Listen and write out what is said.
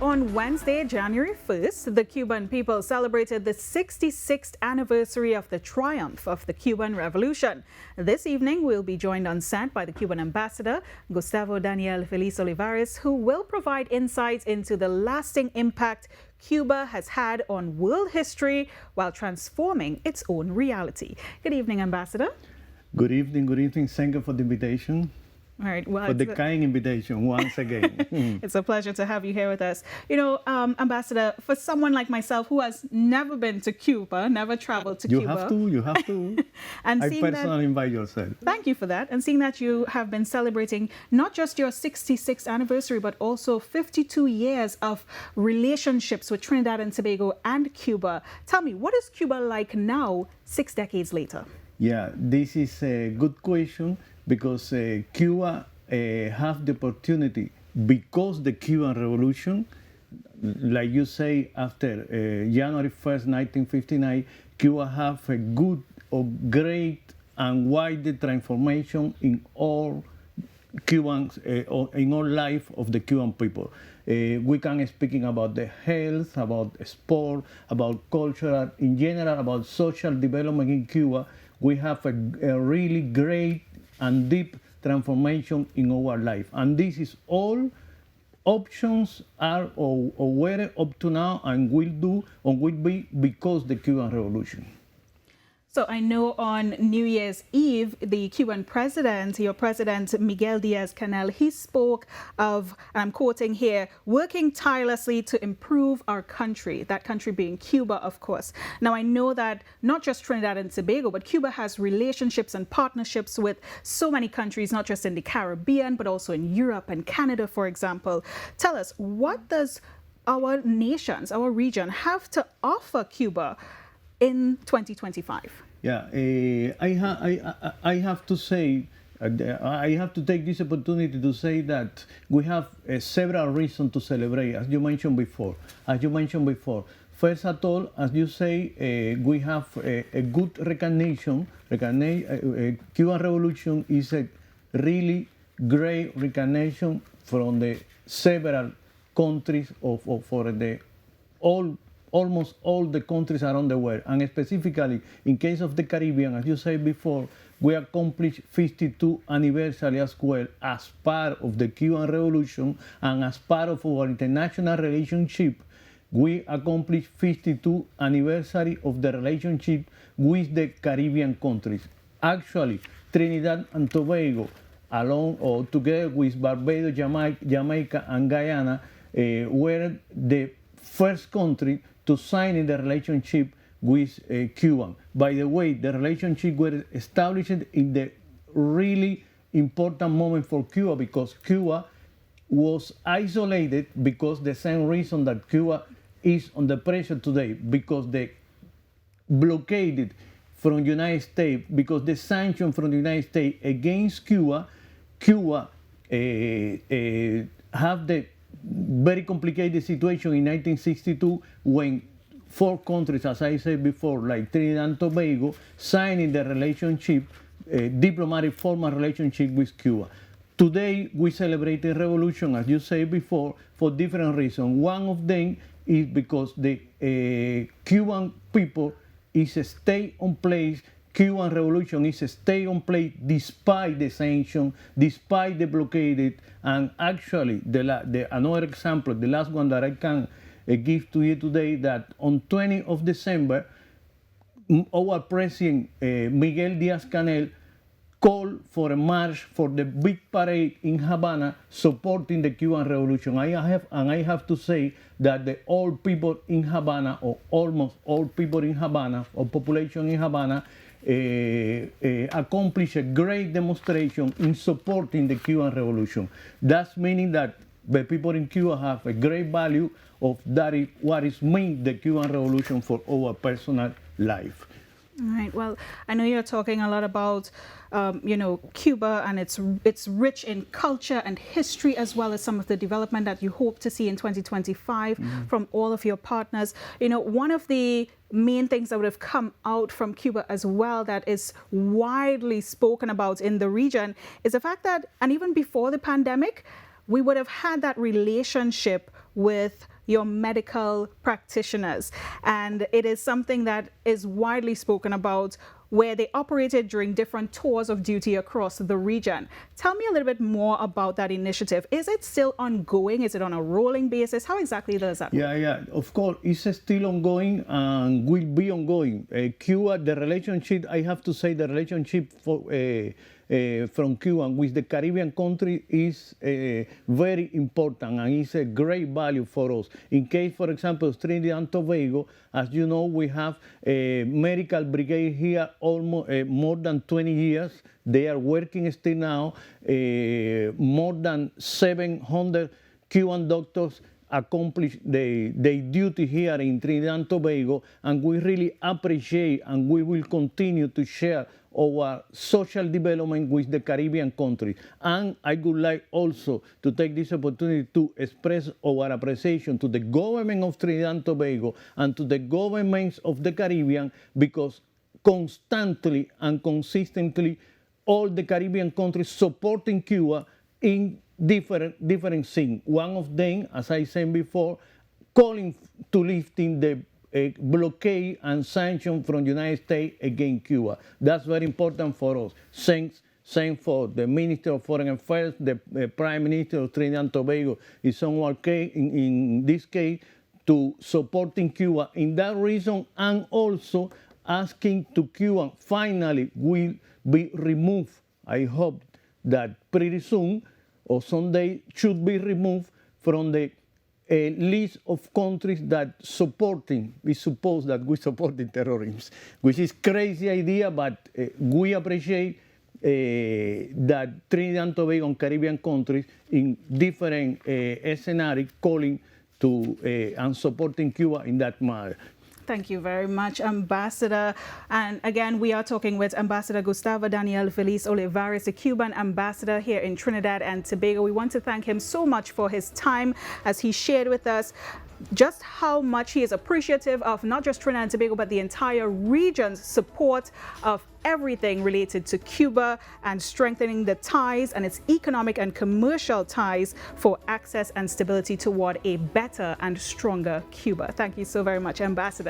On Wednesday, January 1st, the Cuban people celebrated the 66th anniversary of the triumph of the Cuban Revolution. This evening, we'll be joined on set by the Cuban Ambassador, Gustavo Daniel Veliz Olivares, who will provide insights into the lasting impact Cuba has had on world history while transforming its own reality. Good evening, Ambassador. Good evening, good evening. Thank you for the invitation. All right. Well, for the kind invitation once again. It's a pleasure to have you here with us. You know, Ambassador, for someone like myself who has never been to Cuba, never traveled to Cuba. You have to. And I personally invite yourself. Thank you for that. And seeing that you have been celebrating not just your 66th anniversary, but also 52 years of relationships with Trinidad and Tobago and Cuba. Tell me, what is Cuba like now, 6 decades later? Yeah, this is a good question because Cuba have the opportunity, because the Cuban Revolution, like you say, after January 1st, 1959, Cuba have a good or great and wide transformation in all Cubans, in all life of the Cuban people. We can speaking about the health, about sport, about culture, in general, about social development in Cuba. We have a really great and deep transformation in our life. And this is all options are or were up to now and will do or will be because the Cuban Revolution. So I know on New Year's Eve, the Cuban president, your president, Miguel Diaz-Canel, he spoke of, and I'm quoting here, working tirelessly to improve our country, that country being Cuba, of course. Now, I know that not just Trinidad and Tobago, but Cuba has relationships and partnerships with so many countries, not just in the Caribbean, but also in Europe and Canada, for example. Tell us, what does our nations, our region, have to offer Cuba in 2025? Yeah, I have to say, I have to take this opportunity to say that we have several reasons to celebrate, as you mentioned before. First of all, as you say, we have a good recognition. Cuban Revolution is a really great recognition from the several countries for the almost all the countries around the world, and specifically in case of the Caribbean, as you said before, we accomplished 52 anniversary as well as part of the Cuban Revolution, and as part of our international relationship, we accomplished 52 anniversary of the relationship with the Caribbean countries. Actually, Trinidad and Tobago, along or together with Barbados, Jamaica, and Guyana, were the first country to sign in the relationship with Cuba. By the way, the relationship was established in the really important moment for Cuba, because Cuba was isolated because the same reason that Cuba is under pressure today, because they blockaded from the United States, because the sanction from the United States against Cuba have the very complicated situation in 1962 when 4 countries, as I said before, like Trinidad and Tobago, signing the relationship, diplomatic formal relationship with Cuba. Today, we celebrate the revolution, as you said before, for different reasons. One of them is because the Cuban people is a stay on place. Cuban Revolution is a stay on place despite the sanctions, despite the blockade. And actually, another example, the last one that I can give to you today, that on 20th of December, our president, Miguel Diaz-Canel, called for a march for the big parade in Havana supporting the Cuban Revolution. I have to say that the old people in Havana, or almost all people in Havana, or population in Havana, accomplished a great demonstration in supporting the Cuban Revolution. That's meaning that the people in Cuba have a great value of that is what is meant the Cuban Revolution for our personal life. All right. Well, I know you're talking a lot about, Cuba, and it's rich in culture and history, as well as some of the development that you hope to see in 2025 from all of your partners. You know, one of the main things that would have come out from Cuba as well that is widely spoken about in the region is the fact that, and even before the pandemic, we would have had that relationship with your medical practitioners. And it is something that is widely spoken about, where they operated during different tours of duty across the region. Tell me a little bit more about that initiative. Is it still ongoing? Is it on a rolling basis? How exactly does that work? Yeah, of course, it's still ongoing and will be ongoing. Cuba, the relationship, I have to say, the relationship from Cuba with the Caribbean country is very important, and it's a great value for us. In case, for example, Trinidad and Tobago, as you know, we have a medical brigade here almost more than 20 years. They are working still now. More than 700 Cuban doctors accomplish their duty here in Trinidad and Tobago, and we really appreciate, and we will continue to share our social development with the Caribbean countries. And I would like also to take this opportunity to express our appreciation to the government of Trinidad and Tobago and to the governments of the Caribbean, because constantly and consistently all the Caribbean countries supporting Cuba in different things. One of them, as I said before, calling to lifting the blockade and sanction from the United States against Cuba. That's very important for us. Same for the Minister of Foreign Affairs, the Prime Minister of Trinidad and Tobago is on our case, in this case, to supporting Cuba in that reason, and also asking to Cuba finally will be removed. I hope that pretty soon or someday should be removed from the list of countries that we suppose that we supporting terrorism, which is crazy idea, but we appreciate that Trinidad and Tobago and Caribbean countries in different scenarios calling to and supporting Cuba in that matter. Thank you very much, Ambassador. And again, we are talking with Ambassador Gustavo Daniel Veliz Olivares, the Cuban ambassador here in Trinidad and Tobago. We want to thank him so much for his time as he shared with us just how much he is appreciative of not just Trinidad and Tobago, but the entire region's support of everything related to Cuba and strengthening the ties and its economic and commercial ties for access and stability toward a better and stronger Cuba. Thank you so very much, Ambassador.